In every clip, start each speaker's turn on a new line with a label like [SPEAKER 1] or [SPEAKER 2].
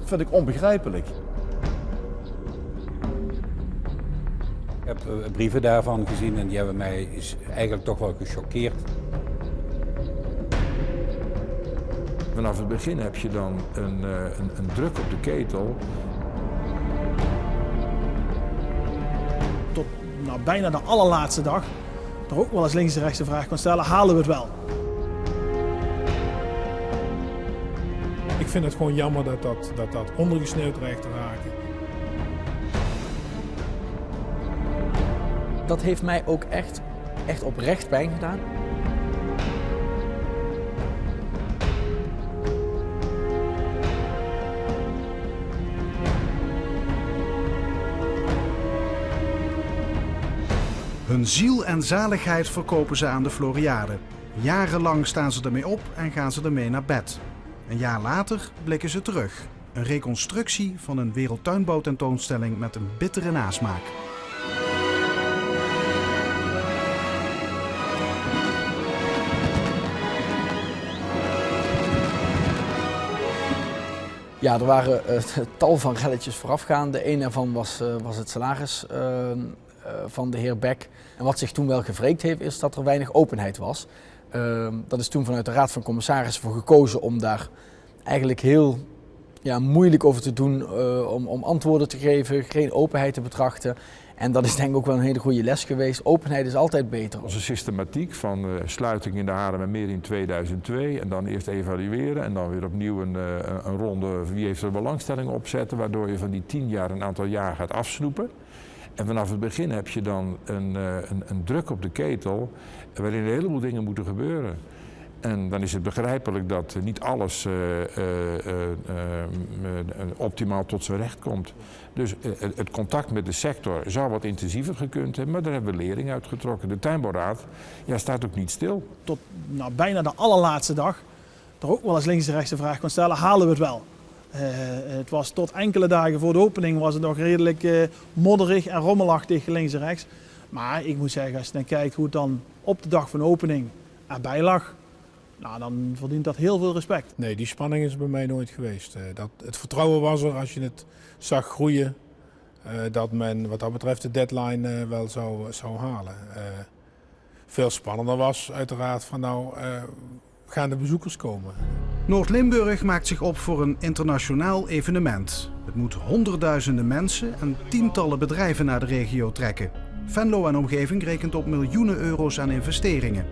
[SPEAKER 1] vind ik onbegrijpelijk.
[SPEAKER 2] Ik heb brieven daarvan gezien en die hebben mij eigenlijk toch wel gechoqueerd.
[SPEAKER 3] Vanaf het begin heb je dan een druk op de ketel.
[SPEAKER 4] Tot bijna de allerlaatste dag er ook wel eens links en rechts de vraag kon stellen, halen we het wel?
[SPEAKER 5] Ik vind het gewoon jammer dat ondergesneeuwd dreigt te raken.
[SPEAKER 6] Dat heeft mij ook echt oprecht pijn gedaan.
[SPEAKER 7] Hun ziel en zaligheid verkopen ze aan de Floriade. Jarenlang staan ze ermee op en gaan ze ermee naar bed. Een jaar later blikken ze terug. Een reconstructie van een wereldtuinbouwtentoonstelling met een bittere nasmaak.
[SPEAKER 6] Ja, er waren tal van relletjes voorafgaande. Eén daarvan was het salaris van de heer Beck. En wat zich toen wel gewreekt heeft, is dat er weinig openheid was. Dat is toen vanuit de Raad van Commissarissen voor gekozen om daar eigenlijk heel moeilijk over te doen, om antwoorden te geven, geen openheid te betrachten. En dat is denk ik ook wel een hele goede les geweest. Openheid is altijd beter.
[SPEAKER 3] Onze systematiek van sluiting in de Haarlemmermeer in 2002 en dan eerst evalueren en dan weer opnieuw een ronde wie heeft er belangstelling opzetten, waardoor je van die 10 jaar een aantal jaar gaat afsnoepen. En vanaf het begin heb je dan een druk op de ketel waarin een heleboel dingen moeten gebeuren. En dan is het begrijpelijk dat niet alles optimaal tot zijn recht komt. Dus het contact met de sector zou wat intensiever gekund hebben, maar daar hebben we lering uit getrokken. De tuinbouwraad staat ook niet stil.
[SPEAKER 4] Tot bijna de allerlaatste dag er ook wel eens links en rechts de vraag kon stellen, halen we het wel? Het was tot enkele dagen voor de opening was het nog redelijk modderig en rommelachtig links en rechts. Maar ik moet zeggen, als je dan kijkt hoe het dan op de dag van de opening erbij lag, dan verdient dat heel veel respect.
[SPEAKER 5] Nee, die spanning is bij mij nooit geweest. Het vertrouwen was er als je het zag groeien, dat men wat dat betreft de deadline wel zou halen. Veel spannender was uiteraard van gaan de bezoekers komen.
[SPEAKER 7] Noord-Limburg maakt zich op voor een internationaal evenement. Het moet honderdduizenden mensen en tientallen bedrijven naar de regio trekken. Venlo en omgeving rekent op miljoenen euro's aan investeringen.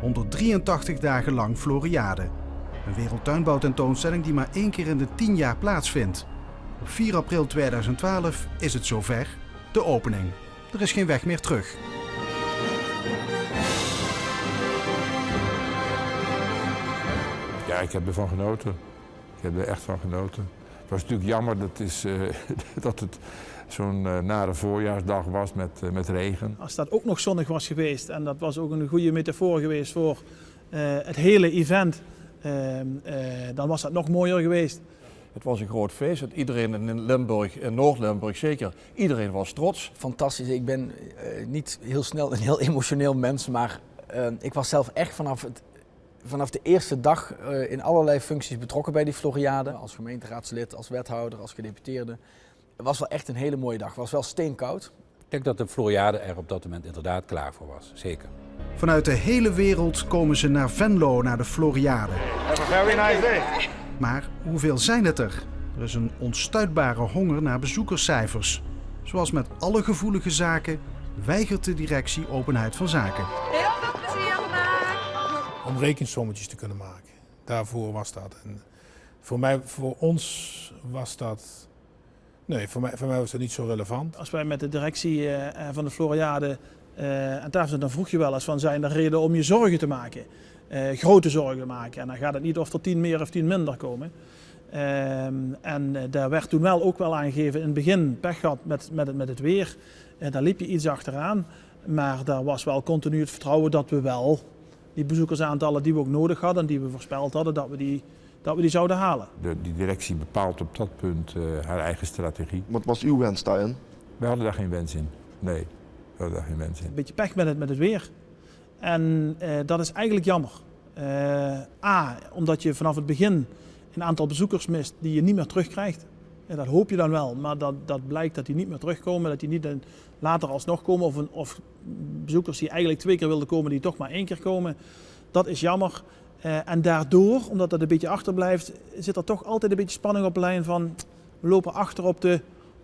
[SPEAKER 7] 183 dagen lang Floriade. Een wereldtuinbouwtentoonstelling die maar 1 keer in de 10 jaar plaatsvindt. Op 4 april 2012 is het zover, de opening. Er is geen weg meer terug.
[SPEAKER 3] Ja, ik heb ervan genoten. Ik heb er echt van genoten. Het was natuurlijk jammer dat het zo'n nare voorjaarsdag was met regen.
[SPEAKER 4] Als dat ook nog zonnig was geweest, en dat was ook een goede metafoor geweest voor het hele event, dan was dat nog mooier geweest.
[SPEAKER 1] Het was een groot feest. Iedereen in Limburg, in Noord-Limburg zeker, iedereen was trots.
[SPEAKER 6] Fantastisch. Ik ben niet heel snel een heel emotioneel mens, maar ik was zelf echt vanaf de eerste dag in allerlei functies betrokken bij die Floriade. Als gemeenteraadslid, als wethouder, als gedeputeerde. Het was wel echt een hele mooie dag. Het was wel steenkoud.
[SPEAKER 2] Ik denk dat de Floriade er op dat moment inderdaad klaar voor was, zeker.
[SPEAKER 7] Vanuit de hele wereld komen ze naar Venlo, naar de Floriade.
[SPEAKER 8] Have a very nice day.
[SPEAKER 7] Maar hoeveel zijn het er? Er is een onstuitbare honger naar bezoekerscijfers. Zoals met alle gevoelige zaken weigert de directie openheid van zaken.
[SPEAKER 8] Heel veel plezier vandaag.
[SPEAKER 5] Om rekensommetjes te kunnen maken. Daarvoor was dat. En voor ons was dat. Nee, voor mij was dat niet zo relevant.
[SPEAKER 4] Als wij met de directie van de Floriade aan tafel zitten, dan vroeg je wel eens van zijn er reden om je zorgen te maken. Grote zorgen te maken. En dan gaat het niet of er 10 meer of 10 minder komen. En daar werd toen ook wel aangegeven in het begin pech gehad met het weer. Daar liep je iets achteraan. Maar daar was wel continu het vertrouwen dat we wel die bezoekersaantallen die we ook nodig hadden, die we voorspeld hadden, dat we die zouden halen.
[SPEAKER 3] Die directie bepaalt op dat punt haar eigen strategie.
[SPEAKER 9] Wat was uw wens daarin?
[SPEAKER 3] We hadden daar geen wens in. Nee, we hadden daar geen wens in.
[SPEAKER 4] Een beetje pech met het weer. En dat is eigenlijk jammer. Omdat je vanaf het begin een aantal bezoekers mist die je niet meer terugkrijgt. En dat hoop je dan wel, maar dat blijkt dat die niet meer terugkomen, dat die niet later alsnog komen. Of bezoekers die eigenlijk 2 keer wilden komen, die toch maar 1 keer komen. Dat is jammer. En daardoor, omdat dat een beetje achterblijft, zit er toch altijd een beetje spanning op de lijn van we lopen achter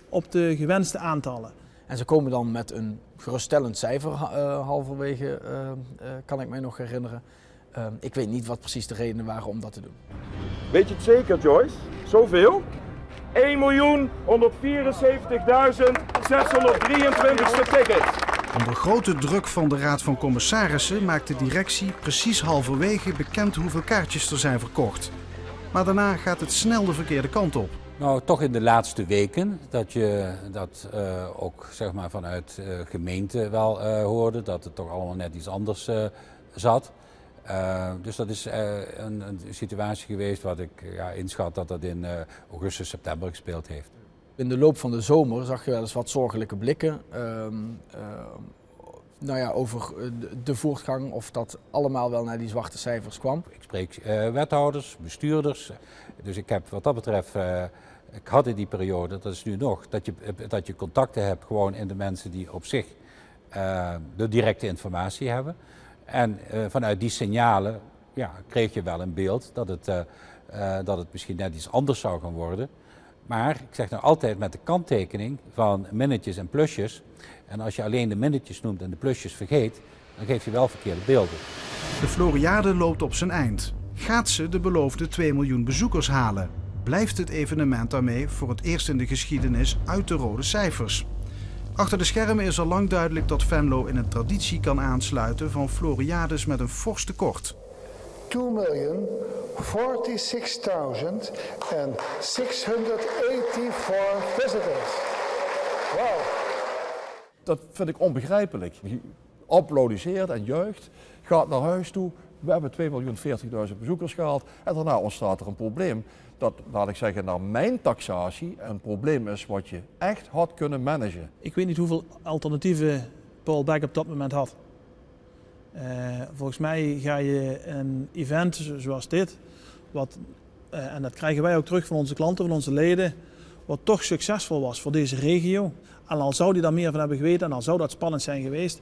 [SPEAKER 4] op de gewenste aantallen.
[SPEAKER 6] En ze komen dan met een geruststellend cijfer halverwege, kan ik mij nog herinneren. Ik weet niet wat precies de redenen waren om dat te doen.
[SPEAKER 9] Weet je het zeker, Joyce? Zoveel? 1.174.623 tickets.
[SPEAKER 7] Onder grote druk van de Raad van Commissarissen maakt de directie precies halverwege bekend hoeveel kaartjes er zijn verkocht. Maar daarna gaat het snel de verkeerde kant op.
[SPEAKER 2] Nou, toch in de laatste weken dat je dat ook zeg maar, vanuit gemeente wel hoorde, dat het toch allemaal net iets anders zat. Dus dat is een situatie geweest wat ik inschat dat dat in augustus, september gespeeld heeft.
[SPEAKER 6] In de loop van de zomer zag je wel eens wat zorgelijke blikken over de voortgang, of dat allemaal wel naar die zwarte cijfers kwam.
[SPEAKER 2] Ik spreek wethouders, bestuurders, dus ik heb wat dat betreft, ik had in die periode, dat is nu nog, dat je contacten hebt gewoon in de mensen die op zich de directe informatie hebben. En vanuit die signalen kreeg je wel een beeld dat het misschien net iets anders zou gaan worden. Maar ik zeg nou altijd met de kanttekening van minnetjes en plusjes. En als je alleen de minnetjes noemt en de plusjes vergeet, dan geef je wel verkeerde beelden.
[SPEAKER 7] De Floriade loopt op zijn eind. Gaat ze de beloofde 2 miljoen bezoekers halen? Blijft het evenement daarmee voor het eerst in de geschiedenis uit de rode cijfers? Achter de schermen is al lang duidelijk dat Venlo in een traditie kan aansluiten van Floriades met een fors tekort.
[SPEAKER 10] 2,046,683 visitors. Wauw.
[SPEAKER 1] Dat vind ik onbegrijpelijk. Je applaudisseert en juicht, gaat naar huis toe. We hebben 2.040.000 bezoekers gehaald en daarna ontstaat er een probleem. Dat, laat ik zeggen, naar mijn taxatie een probleem is wat je echt had kunnen managen.
[SPEAKER 4] Ik weet niet hoeveel alternatieven Paul Beck op dat moment had. Volgens mij ga je een event zoals dit, en dat krijgen wij ook terug van onze klanten, van onze leden, wat toch succesvol was voor deze regio. En al zou die daar meer van hebben geweten en al zou dat spannend zijn geweest,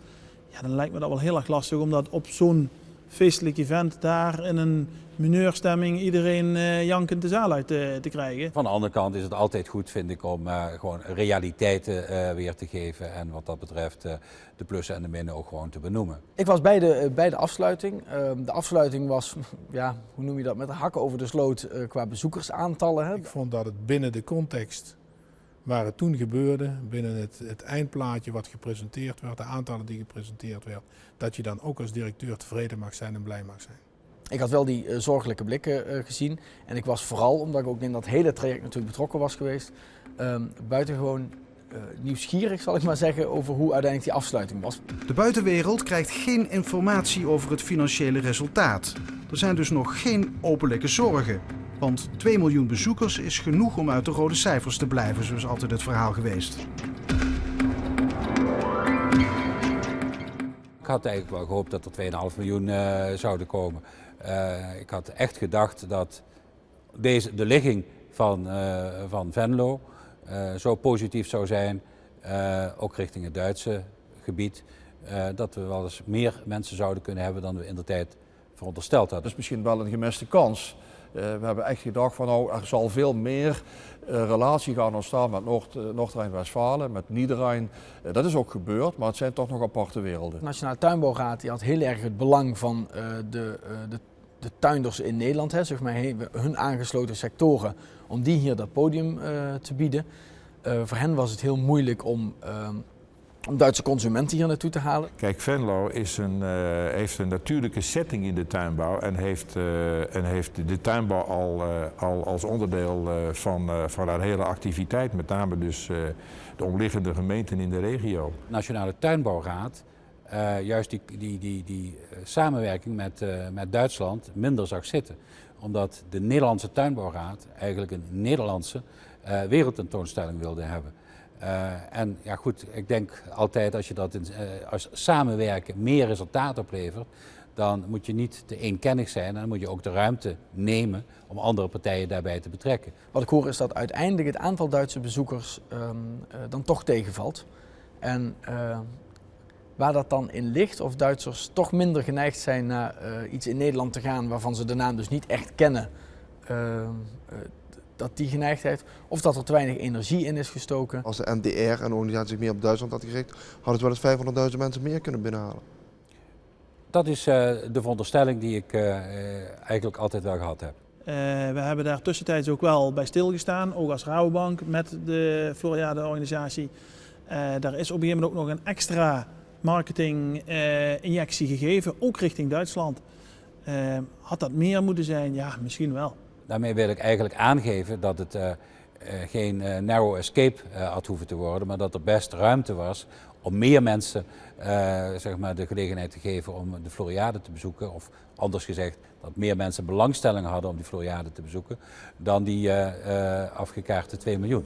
[SPEAKER 4] dan lijkt me dat wel heel erg lastig om dat op zo'n feestelijk event daar in een mineurstemming iedereen jankend de zaal uit te krijgen.
[SPEAKER 2] Van de andere kant is het altijd goed, vind ik, om gewoon realiteiten weer te geven. En wat dat betreft de plussen en de minnen ook gewoon te benoemen.
[SPEAKER 6] Ik was bij de afsluiting. De afsluiting was, hoe noem je dat, met de hakken over de sloot qua bezoekersaantallen. Hè?
[SPEAKER 5] Ik vond dat het binnen de context waar het toen gebeurde, binnen het eindplaatje wat gepresenteerd werd, de aantallen die gepresenteerd werden, dat je dan ook als directeur tevreden mag zijn en blij mag zijn.
[SPEAKER 6] Ik had wel die zorgelijke blikken gezien en ik was vooral, omdat ik ook in dat hele traject natuurlijk betrokken was geweest, buitengewoon nieuwsgierig, zal ik maar zeggen, over hoe uiteindelijk die afsluiting was.
[SPEAKER 7] De buitenwereld krijgt geen informatie over het financiële resultaat. Er zijn dus nog geen openlijke zorgen. Want 2 miljoen bezoekers is genoeg om uit de rode cijfers te blijven, zo is altijd het verhaal geweest.
[SPEAKER 2] Ik had eigenlijk wel gehoopt dat er 2,5 miljoen zouden komen. Ik had echt gedacht dat de ligging van Venlo zo positief zou zijn, ook richting het Duitse gebied, dat we wel eens meer mensen zouden kunnen hebben dan we indertijd verondersteld hadden.
[SPEAKER 1] Dat is misschien wel een gemiste kans. We hebben echt gedacht van nou, er zal veel meer relatie gaan ontstaan met Noord-Rijn-Westfalen, met Niederrhein. Dat is ook gebeurd, maar het zijn toch nog aparte werelden.
[SPEAKER 6] De Nationale Tuinbouwraad die had heel erg het belang van de tuinders in Nederland, zeg maar, hun aangesloten sectoren, om die hier dat podium te bieden. Voor hen was het heel moeilijk om Duitse consumenten hier naartoe te halen.
[SPEAKER 3] Kijk, Venlo heeft een natuurlijke setting in de tuinbouw en heeft de tuinbouw al als onderdeel van haar hele activiteit, met name dus de omliggende gemeenten in de regio.
[SPEAKER 2] De Nationale Tuinbouwraad juist die samenwerking met Duitsland minder zag zitten. Omdat de Nederlandse Tuinbouwraad eigenlijk een Nederlandse wereldtentoonstelling wilde hebben. En goed, ik denk altijd als je dat als samenwerken meer resultaat oplevert, dan moet je niet te eenkennig zijn en dan moet je ook de ruimte nemen om andere partijen daarbij te betrekken.
[SPEAKER 6] Wat ik hoor is dat uiteindelijk het aantal Duitse bezoekers dan toch tegenvalt. En waar dat dan in ligt, of Duitsers toch minder geneigd zijn naar iets in Nederland te gaan waarvan ze de naam dus niet echt kennen, dat die geneigdheid, of dat er te weinig energie in is gestoken.
[SPEAKER 11] Als de NDR en de organisatie zich meer op Duitsland had gericht, hadden het wel eens 500.000 mensen meer kunnen binnenhalen.
[SPEAKER 2] Dat is de veronderstelling die ik eigenlijk altijd wel gehad heb.
[SPEAKER 4] We hebben daar tussentijds ook wel bij stilgestaan, ook als Rabobank met de Floriade-organisatie. Daar is op een gegeven moment ook nog een extra marketing-injectie gegeven, ook richting Duitsland. Had dat meer moeten zijn? Ja, misschien wel.
[SPEAKER 2] Daarmee wil ik eigenlijk aangeven dat het geen narrow escape had hoeven te worden, maar dat er best ruimte was om meer mensen zeg maar de gelegenheid te geven om de Floriade te bezoeken. Of anders gezegd, dat meer mensen belangstelling hadden om die Floriade te bezoeken dan die afgekaarte 2 miljoen.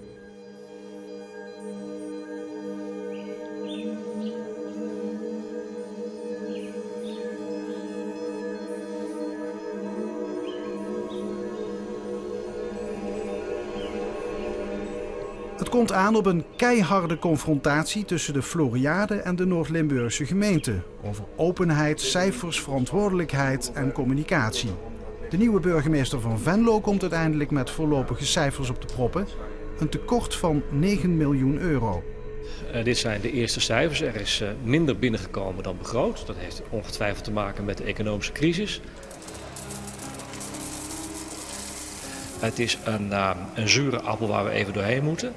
[SPEAKER 7] Het komt aan op een keiharde confrontatie tussen de Floriade en de Noord-Limburgse gemeente over openheid, cijfers, verantwoordelijkheid en communicatie. De nieuwe burgemeester van Venlo komt uiteindelijk met voorlopige cijfers op de proppen. Een tekort van 9 miljoen euro.
[SPEAKER 12] Dit zijn de eerste cijfers. Er is minder binnengekomen dan begroot. Dat heeft ongetwijfeld te maken met de economische crisis. Het is een zure appel waar we even doorheen moeten.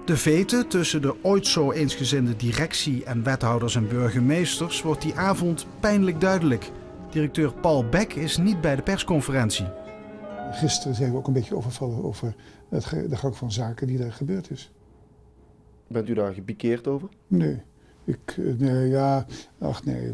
[SPEAKER 7] De vete tussen de ooit zo eensgezinde directie en wethouders en burgemeesters wordt die avond pijnlijk duidelijk. Directeur Paul Beck is niet bij de persconferentie.
[SPEAKER 13] Gisteren zijn we ook een beetje overvallen over de gang van zaken die daar gebeurd is.
[SPEAKER 11] Bent u daar gepikeerd over?
[SPEAKER 13] Nee.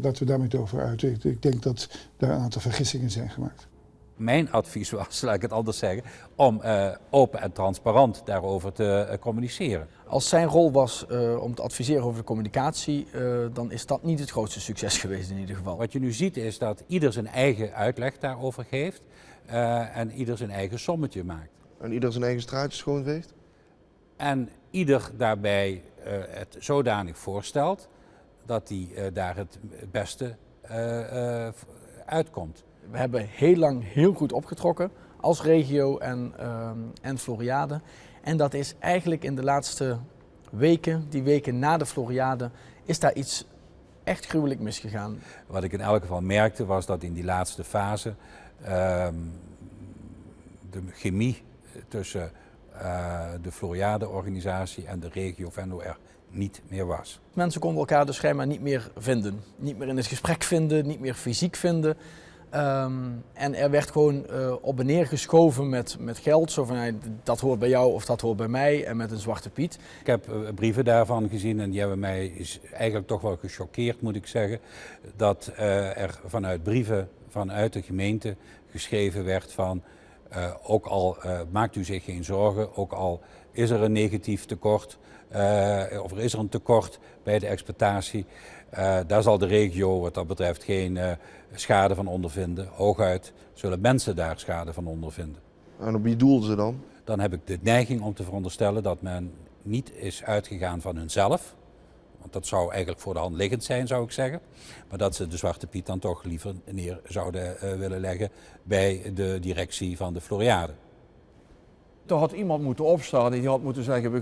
[SPEAKER 13] Laten we daar niet over uit. Ik denk dat daar een aantal vergissingen zijn gemaakt.
[SPEAKER 2] Mijn advies was, laat ik het anders zeggen, om open en transparant daarover te communiceren.
[SPEAKER 6] Als zijn rol was om te adviseren over de communicatie, dan is dat niet het grootste succes geweest in ieder geval.
[SPEAKER 2] Wat je nu ziet is dat ieder zijn eigen uitleg daarover geeft en ieder zijn eigen sommetje maakt.
[SPEAKER 11] En ieder zijn eigen straatje schoonveegt?
[SPEAKER 2] En ieder daarbij het zodanig voorstelt dat hij daar het beste uitkomt.
[SPEAKER 6] We hebben heel lang heel goed opgetrokken als regio en Floriade. En dat is eigenlijk in de laatste weken, die weken na de Floriade, is daar iets echt gruwelijk misgegaan.
[SPEAKER 2] Wat ik in elk geval merkte was dat in die laatste fase de chemie tussen de Floriade-organisatie en de regio Venlo er niet meer was.
[SPEAKER 6] Mensen konden elkaar dus schijnbaar niet meer vinden. Niet meer in het gesprek vinden, niet meer fysiek vinden. En er werd gewoon op en neer geschoven met geld. Zo van, dat hoort bij jou of dat hoort bij mij. En met een zwarte piet.
[SPEAKER 2] Ik heb brieven daarvan gezien en die hebben mij eigenlijk toch wel gechoqueerd, moet ik zeggen. Dat er vanuit brieven vanuit de gemeente geschreven werd van... ook al maakt u zich geen zorgen, ook al is er een negatief tekort... of er is er een tekort bij de exploitatie... daar zal de regio wat dat betreft geen schade van ondervinden. Hooguit zullen mensen daar schade van ondervinden.
[SPEAKER 11] En op wie doelden ze dan?
[SPEAKER 2] Dan heb ik de neiging om te veronderstellen dat men niet is uitgegaan van hunzelf. Want dat zou eigenlijk voor de hand liggend zijn, zou ik zeggen. Maar dat ze de Zwarte Piet dan toch liever neer zouden willen leggen bij de directie van de Floriade.
[SPEAKER 1] Er had iemand moeten opstaan en die had moeten zeggen, we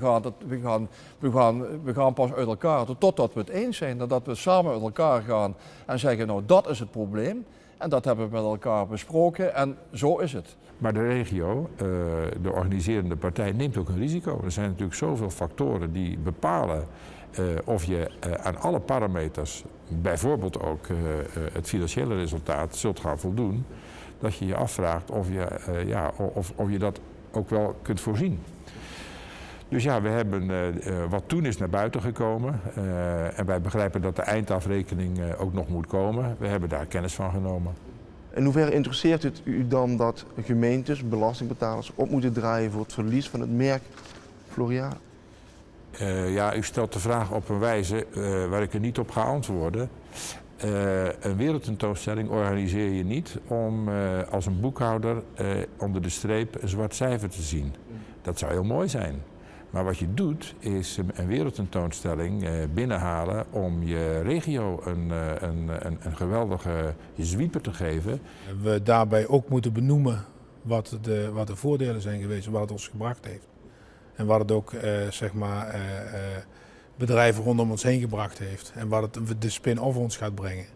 [SPEAKER 1] gaan pas uit elkaar totdat we het eens zijn. En dat we samen uit elkaar gaan en zeggen, nou dat is het probleem. En dat hebben we met elkaar besproken en zo is het.
[SPEAKER 3] Maar de regio, de organiserende partij, neemt ook een risico. Er zijn natuurlijk zoveel factoren die bepalen of je aan alle parameters, bijvoorbeeld ook het financiële resultaat, zult gaan voldoen. Dat je je afvraagt of je dat ook wel kunt voorzien. Dus ja, we hebben wat toen is naar buiten gekomen en wij begrijpen dat de eindafrekening ook nog moet komen. We hebben daar kennis van genomen.
[SPEAKER 11] In hoeverre interesseert het u dan dat gemeentes, belastingbetalers op moeten draaien voor het verlies van het merk Floriade?
[SPEAKER 3] U stelt de vraag op een wijze waar ik er niet op ga antwoorden. Een wereldtentoonstelling organiseer je niet om als een boekhouder onder de streep een zwart cijfer te zien. Dat zou heel mooi zijn. Maar wat je doet is een wereldtentoonstelling binnenhalen om je regio een geweldige zwieper te geven.
[SPEAKER 5] We daarbij ook moeten benoemen wat de voordelen zijn geweest en wat het ons gebracht heeft. En wat het ook bedrijven rondom ons heen gebracht heeft. En wat het de spin-off ons gaat brengen.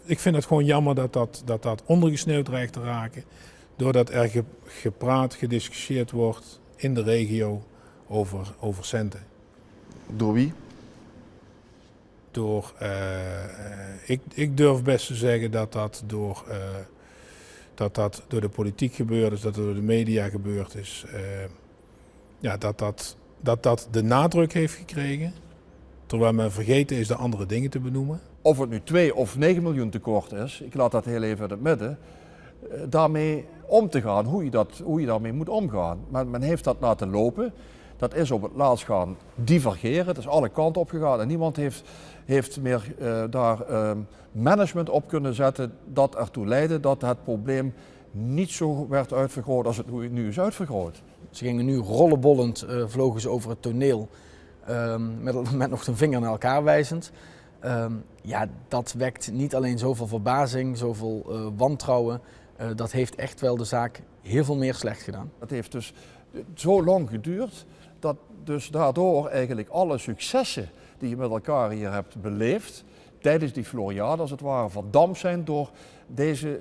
[SPEAKER 5] Ik vind het gewoon jammer dat ondergesneeuwd dreigt te raken. Doordat er gepraat, gediscussieerd wordt in de regio over centen.
[SPEAKER 11] Door wie?
[SPEAKER 5] Ik durf best te zeggen dat dat door de politiek gebeurd is, dat het door de media gebeurd is. Dat de nadruk heeft gekregen, terwijl men vergeten is de andere dingen te benoemen.
[SPEAKER 1] Of het nu 2 of 9 miljoen tekort is, ik laat dat heel even in het midden, daarmee om te gaan, hoe je daarmee moet omgaan. Men heeft dat laten lopen, dat is op het laatst gaan divergeren, het is alle kanten op gegaan en niemand heeft meer daar management op kunnen zetten dat ertoe leidde dat het probleem niet zo werd uitvergroot als het nu is uitvergroot.
[SPEAKER 6] Ze gingen nu rollenbollend, vlogen ze over het toneel, met nog een vinger naar elkaar wijzend. Dat wekt niet alleen zoveel verbazing, zoveel wantrouwen. Dat heeft echt wel de zaak heel veel meer slecht gedaan.
[SPEAKER 1] Het heeft dus zo lang geduurd dat dus daardoor eigenlijk alle successen die je met elkaar hier hebt beleefd, tijdens die Floriade als het ware verdampt zijn door deze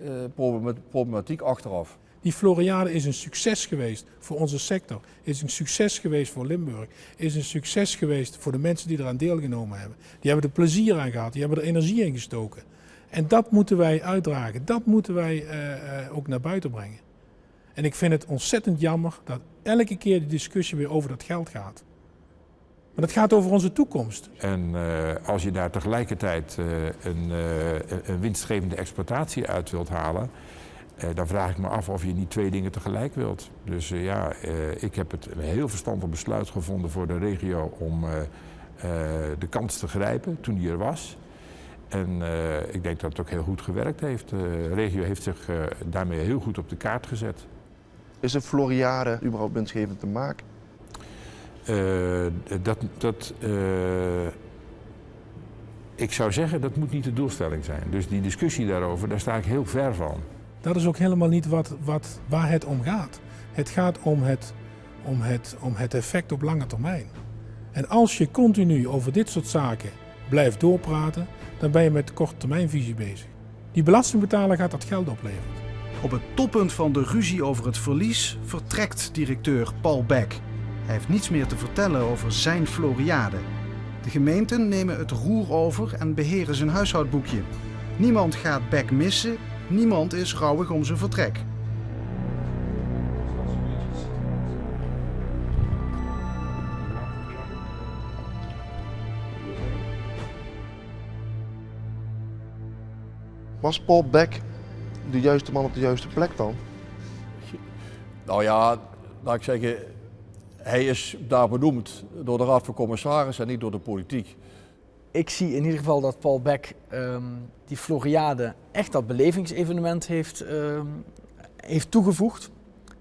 [SPEAKER 1] problematiek achteraf.
[SPEAKER 5] Die Floriade is een succes geweest voor onze sector, is een succes geweest voor Limburg, is een succes geweest voor de mensen die eraan deelgenomen hebben. Die hebben er plezier aan gehad, die hebben er energie in gestoken. En dat moeten wij uitdragen, dat moeten wij ook naar buiten brengen. En ik vind het ontzettend jammer dat elke keer de discussie weer over dat geld gaat. Maar dat gaat over onze toekomst.
[SPEAKER 3] En als je daar tegelijkertijd een winstgevende exploitatie uit wilt halen, dan vraag ik me af of je niet 2 dingen tegelijk wilt. Dus ik heb het een heel verstandig besluit gevonden voor de regio om de kans te grijpen toen die er was. En ik denk dat het ook heel goed gewerkt heeft. De regio heeft zich daarmee heel goed op de kaart gezet.
[SPEAKER 11] Is een Floriade überhaupt winstgevend te maken?
[SPEAKER 3] Ik zou zeggen, dat moet niet de doelstelling zijn. Dus die discussie daarover, daar sta ik heel ver van.
[SPEAKER 5] Dat is ook helemaal niet waar het om gaat. Het gaat om het effect op lange termijn. En als je continu over dit soort zaken blijft doorpraten, dan ben je met korttermijnvisie bezig. Die belastingbetaler gaat dat geld opleveren.
[SPEAKER 7] Op het toppunt van de ruzie over het verlies vertrekt directeur Paul Beck. Hij heeft niets meer te vertellen over zijn Floriade. De gemeenten nemen het roer over en beheren zijn huishoudboekje. Niemand gaat Beck missen, niemand is rouwig om zijn vertrek.
[SPEAKER 11] Was Paul Beck de juiste man op de juiste plek dan?
[SPEAKER 1] Nou ja, laat ik zeggen, hij is daar benoemd door de Raad van Commissarissen en niet door de politiek.
[SPEAKER 6] Ik zie in ieder geval dat Paul Beck die Floriade echt dat belevingsevenement heeft toegevoegd.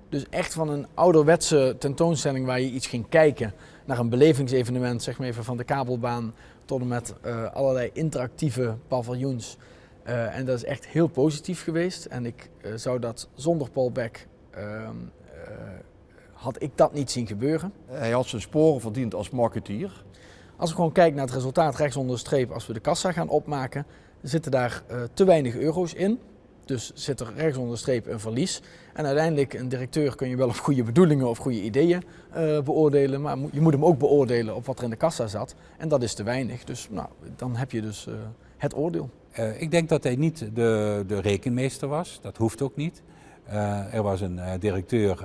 [SPEAKER 6] Dus echt van een ouderwetse tentoonstelling waar je iets ging kijken naar een belevingsevenement, zeg maar even van de kabelbaan tot en met allerlei interactieve paviljoens. En dat is echt heel positief geweest. En ik zou dat zonder Paul Beck had ik dat niet zien gebeuren.
[SPEAKER 1] Hij had zijn sporen verdiend als marketeer.
[SPEAKER 6] Als ik gewoon kijk naar het resultaat rechts onder de streep, als we de kassa gaan opmaken, zitten daar te weinig euro's in. Dus zit er rechts onder de streep een verlies. En uiteindelijk, een directeur kun je wel op goede bedoelingen of goede ideeën beoordelen, maar je moet hem ook beoordelen op wat er in de kassa zat. En dat is te weinig. Dus dan heb je dus het oordeel.
[SPEAKER 2] Ik denk dat hij niet de rekenmeester was, dat hoeft ook niet. Er was een directeur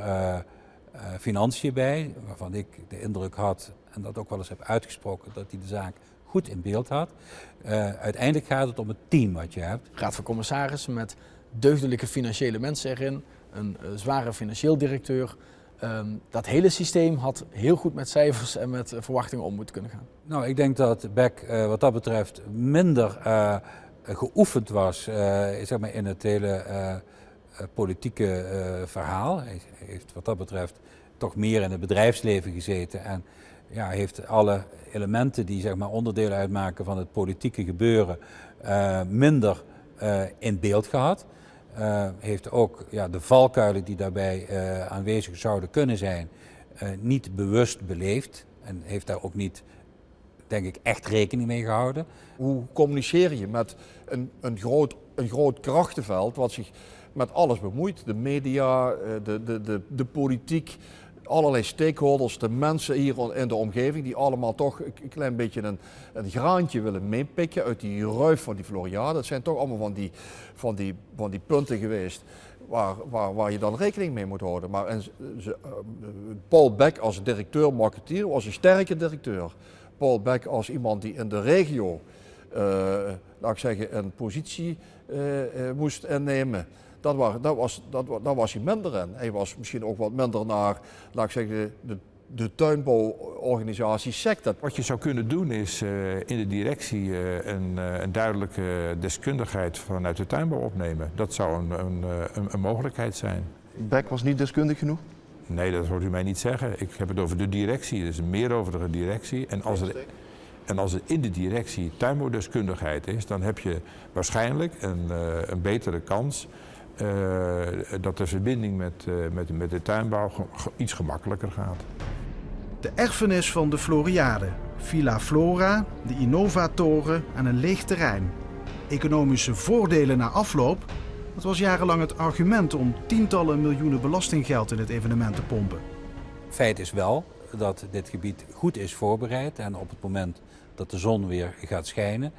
[SPEAKER 2] financiën bij, waarvan ik de indruk had, en dat ook wel eens heb uitgesproken, dat hij de zaak goed in beeld had. Uiteindelijk gaat het om het team wat je hebt.
[SPEAKER 6] Raad van Commissarissen met deugdelijke financiële mensen erin, een zware financieel directeur, Dat hele systeem had heel goed met cijfers en met verwachtingen om moeten kunnen gaan.
[SPEAKER 2] Nou, ik denk dat Beck wat dat betreft minder geoefend was zeg maar in het hele politieke verhaal. Hij heeft wat dat betreft toch meer in het bedrijfsleven gezeten en ja, heeft alle elementen die zeg maar onderdeel uitmaken van het politieke gebeuren minder in beeld gehad. Heeft ook de valkuilen die daarbij aanwezig zouden kunnen zijn niet bewust beleefd en heeft daar ook niet, denk ik, echt rekening mee gehouden.
[SPEAKER 1] Hoe communiceer je met een groot krachtenveld wat zich met alles bemoeit? De media, de politiek, allerlei stakeholders, de mensen hier in de omgeving die allemaal toch een klein beetje een graantje willen meepikken uit die ruif van die Floriade. Het zijn toch allemaal van die punten geweest waar je dan rekening mee moet houden. Maar Paul Beck als directeur-marketeer was een sterke directeur. Paul Beck als iemand die in de regio, laat ik zeggen, een positie moest innemen. Daar was hij minder in. Hij was misschien ook wat minder naar, laat ik zeggen, de tuinbouworganisatie sector.
[SPEAKER 3] Wat je zou kunnen doen is in de directie een duidelijke deskundigheid vanuit de tuinbouw opnemen. Dat zou een mogelijkheid zijn.
[SPEAKER 11] Beck was niet deskundig genoeg?
[SPEAKER 3] Nee, dat hoort u mij niet zeggen. Ik heb het over de directie, dus een meeroverige directie. En als er in de directie tuinbouwdeskundigheid is, dan heb je waarschijnlijk een betere kans dat de verbinding met de tuinbouw iets gemakkelijker gaat.
[SPEAKER 7] De erfenis van de Floriade, Villa Flora, de Innova-toren en een leeg terrein. Economische voordelen na afloop, dat was jarenlang het argument om tientallen miljoenen belastinggeld in het evenement te pompen.
[SPEAKER 2] Feit is wel dat dit gebied goed is voorbereid en op het moment dat de zon weer gaat schijnen,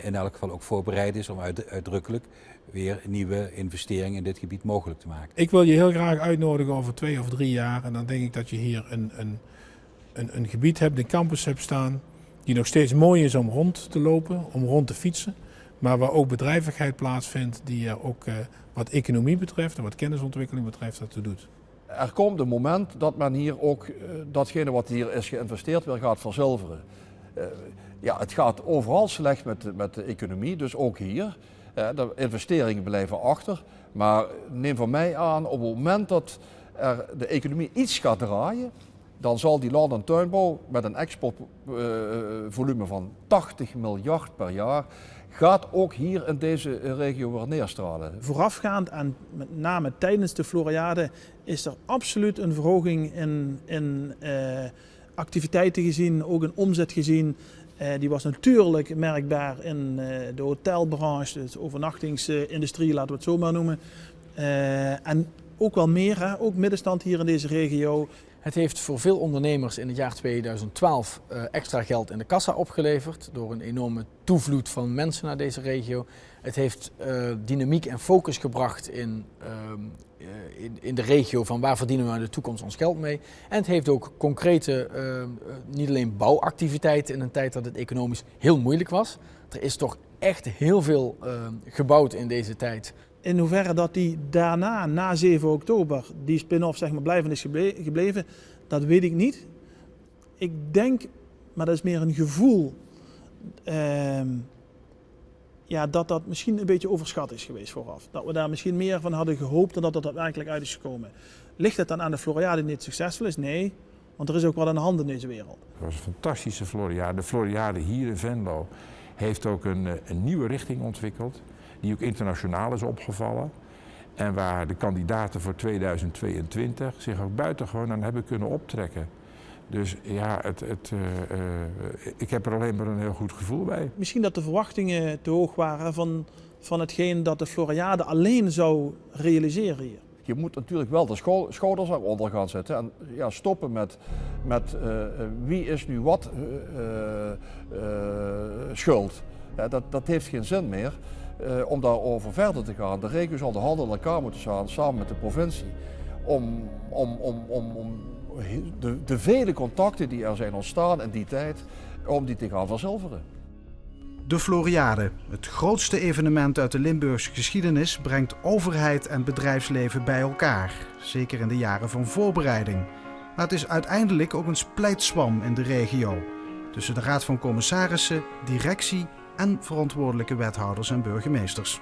[SPEAKER 2] in elk geval ook voorbereid is om uitdrukkelijk weer nieuwe investeringen in dit gebied mogelijk te maken.
[SPEAKER 5] Ik wil je heel graag uitnodigen over 2 of 3 jaar en dan denk ik dat je hier een gebied hebt, een campus hebt staan die nog steeds mooi is om rond te lopen, om rond te fietsen, maar waar ook bedrijvigheid plaatsvindt die er ook wat economie betreft en wat kennisontwikkeling betreft dat toe doet.
[SPEAKER 1] Er komt een moment dat men hier ook datgene wat hier is geïnvesteerd weer gaat verzilveren. Het gaat overal slecht met de economie, dus ook hier. De investeringen blijven achter. Maar neem van mij aan, op het moment dat de economie iets gaat draaien, dan zal die land- en tuinbouw met een exportvolume van 80 miljard per jaar, gaat ook hier in deze regio weer neerstralen.
[SPEAKER 4] Voorafgaand en met name tijdens de Floriade is er absoluut een verhoging in activiteiten gezien, ook in omzet gezien. Die was natuurlijk merkbaar in de hotelbranche, de overnachtingsindustrie, laten we het zo maar noemen. En ook wel meer, ook middenstand hier in deze regio.
[SPEAKER 6] Het heeft voor veel ondernemers in het jaar 2012 extra geld in de kassa opgeleverd door een enorme toevloed van mensen naar deze regio. Het heeft dynamiek en focus gebracht in de regio van waar verdienen we in de toekomst ons geld mee. En het heeft ook concrete, niet alleen bouwactiviteiten in een tijd dat het economisch heel moeilijk was. Er is toch echt heel veel gebouwd in deze tijd.
[SPEAKER 4] In hoeverre dat die daarna, na 7 oktober, die spin-off zeg maar blijvend is gebleven, dat weet ik niet. Ik denk, maar dat is meer een gevoel, dat misschien een beetje overschat is geweest vooraf. Dat we daar misschien meer van hadden gehoopt dan dat het daadwerkelijk uit is gekomen. Ligt het dan aan de Floriade die niet succesvol is? Nee, want er is ook wat aan de hand in deze wereld.
[SPEAKER 3] Het was een fantastische Floriade. De Floriade hier in Venlo heeft ook een nieuwe richting ontwikkeld, die ook internationaal is opgevallen. En waar de kandidaten voor 2022 zich ook buitengewoon aan hebben kunnen optrekken. Dus ja, ik heb er alleen maar een heel goed gevoel bij.
[SPEAKER 4] Misschien dat de verwachtingen te hoog waren van hetgeen dat de Floriade alleen zou realiseren hier.
[SPEAKER 1] Je moet natuurlijk wel de schouders eronder gaan zetten en stoppen met wie is nu wat schuld. Dat heeft geen zin meer. Om daarover verder te gaan. De regio zal de handen aan elkaar moeten staan, samen met de provincie, om de vele contacten die er zijn ontstaan in die tijd, om die te gaan verzilveren.
[SPEAKER 7] De Floriade, het grootste evenement uit de Limburgse geschiedenis, brengt overheid en bedrijfsleven bij elkaar. Zeker in de jaren van voorbereiding. Maar het is uiteindelijk ook een splijtswam in de regio. Tussen de Raad van Commissarissen, directie en verantwoordelijke wethouders en burgemeesters.